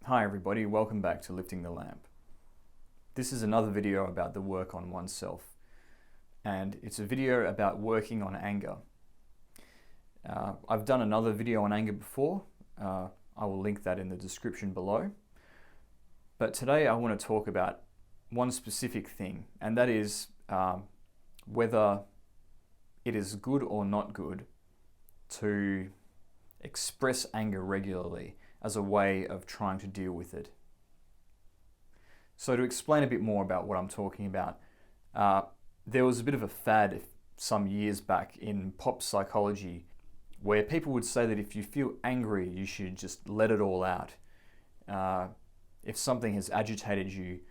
Hi everybody, welcome back to Lifting the Lamp. This is another video about the work on oneself, and it's a video about working on anger. I've done another video on anger before. I will link that in the description below. But today I want to talk about one specific thing, and that is whether it is good or not good to express anger regularly as a way of trying to deal with it. So to explain a bit more about what I'm talking about, there was a bit of a fad some years back in pop psychology where people would say that if you feel angry, you should just let it all out. If something has agitated you,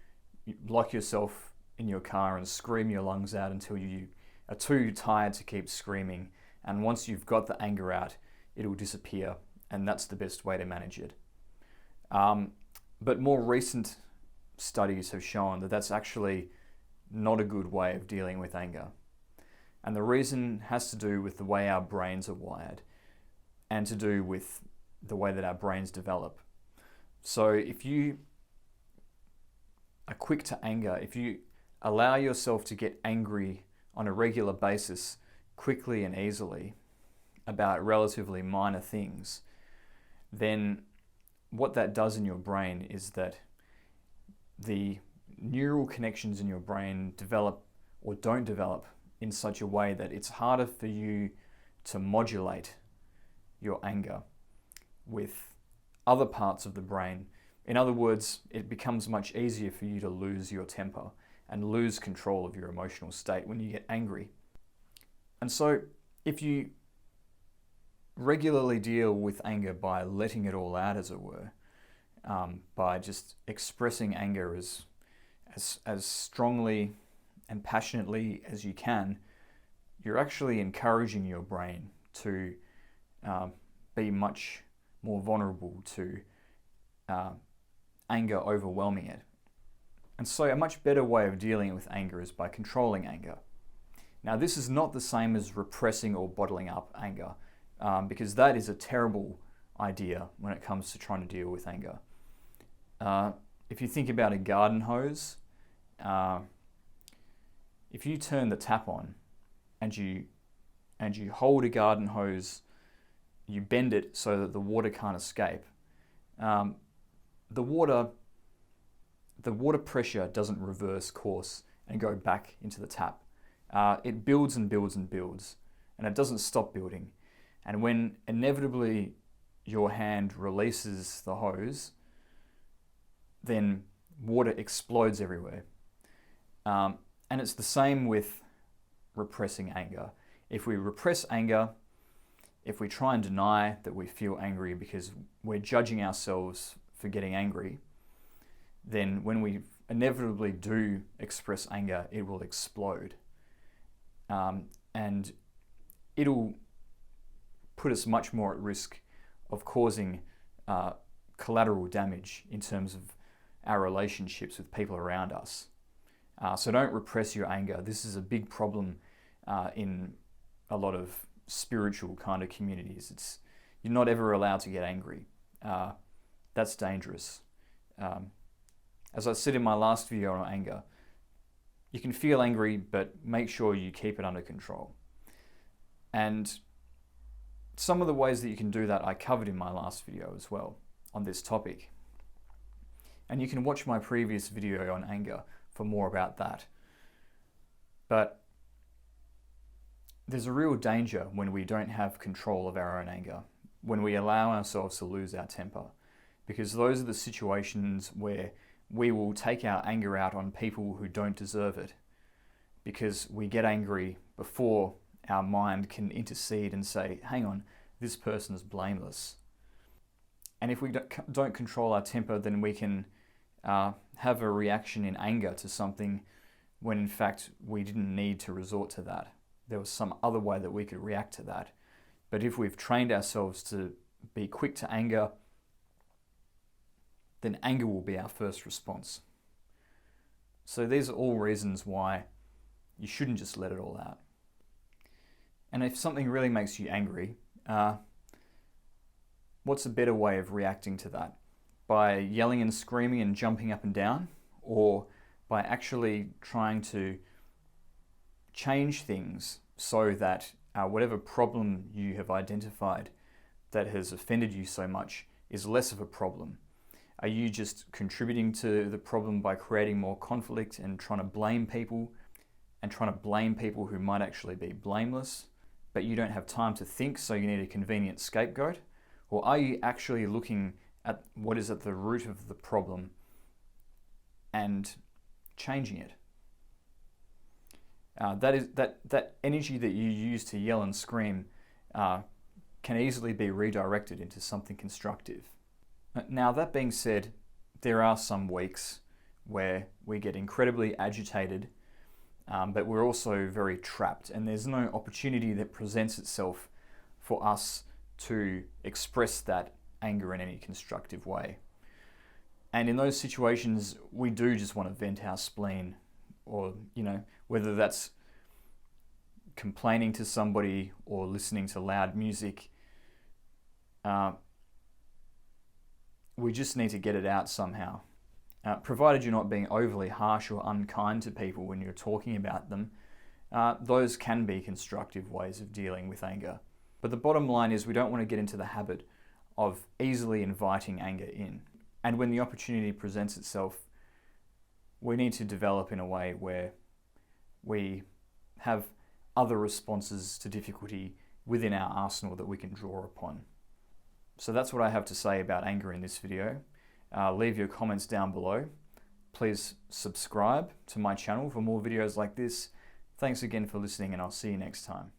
lock yourself in your car and scream your lungs out until you are too tired to keep screaming. And once you've got the anger out, it'll disappear. And that's the best way to manage it. But more recent studies have shown that that's actually not a good way of dealing with anger. And the reason has to do with the way our brains are wired and to do with the way that our brains develop. So if you are quick to anger, if you allow yourself to get angry on a regular basis, quickly and easily, about relatively minor things, then what that does in your brain is that the neural connections in your brain develop or don't develop in such a way that it's harder for you to modulate your anger with other parts of the brain. In other words, it becomes much easier for you to lose your temper and lose control of your emotional state when you get angry. And so if you regularly deal with anger by letting it all out, as it were, by just expressing anger as strongly and passionately as you can, you're actually encouraging your brain to be much more vulnerable to anger overwhelming it. And so a much better way of dealing with anger is by controlling anger. Now, this is not the same as repressing or bottling up anger, because that is a terrible idea when it comes to trying to deal with anger. If you think about a garden hose, if you turn the tap on and you hold a garden hose, you bend it so that the water can't escape, the water pressure doesn't reverse course and go back into the tap. It builds and builds and builds, and it doesn't stop building. And when inevitably your hand releases the hose, then water explodes everywhere. And it's the same with repressing anger. If we repress anger, if we try and deny that we feel angry because we're judging ourselves for getting angry, then when we inevitably do express anger, it will explode. And it'll put us much more at risk of causing collateral damage in terms of our relationships with people around us. So don't repress your anger. This is a big problem in a lot of spiritual kind of communities. You're not ever allowed to get angry. That's dangerous. As I said in my last video on anger, you can feel angry, but make sure you keep it under control. And some of the ways that you can do that I covered in my last video as well on this topic. And you can watch my previous video on anger for more about that. But there's a real danger when we don't have control of our own anger, when we allow ourselves to lose our temper, because those are the situations where we will take our anger out on people who don't deserve it, because we get angry before our mind can intercede and say, hang on, this person is blameless. And if we don't control our temper, then we can have a reaction in anger to something when in fact we didn't need to resort to that. There was some other way that we could react to that. But if we've trained ourselves to be quick to anger, then anger will be our first response. So these are all reasons why you shouldn't just let it all out. And if something really makes you angry, what's a better way of reacting to that? by yelling and screaming and jumping up and down, or by actually trying to change things so that whatever problem you have identified that has offended you so much is less of a problem? Are you just contributing to the problem by creating more conflict and trying to blame people who might actually be blameless, but you don't have time to think, so you need a convenient scapegoat? Or are you actually looking at what is at the root of the problem and changing it? That energy that you use to yell and scream can easily be redirected into something constructive. Now, that being said, there are some weeks where we get incredibly agitated, but we're also very trapped, and there's no opportunity that presents itself for us to express that anger in any constructive way. And in those situations, we do just want to vent our spleen, or, whether that's complaining to somebody or listening to loud music. We just need to get it out somehow. Provided you're not being overly harsh or unkind to people when you're talking about them, those can be constructive ways of dealing with anger. But the bottom line is we don't want to get into the habit of easily inviting anger in. And when the opportunity presents itself, we need to develop in a way where we have other responses to difficulty within our arsenal that we can draw upon. So that's what I have to say about anger in this video. Leave your comments down below. Please subscribe to my channel for more videos like this. Thanks again for listening, and I'll see you next time.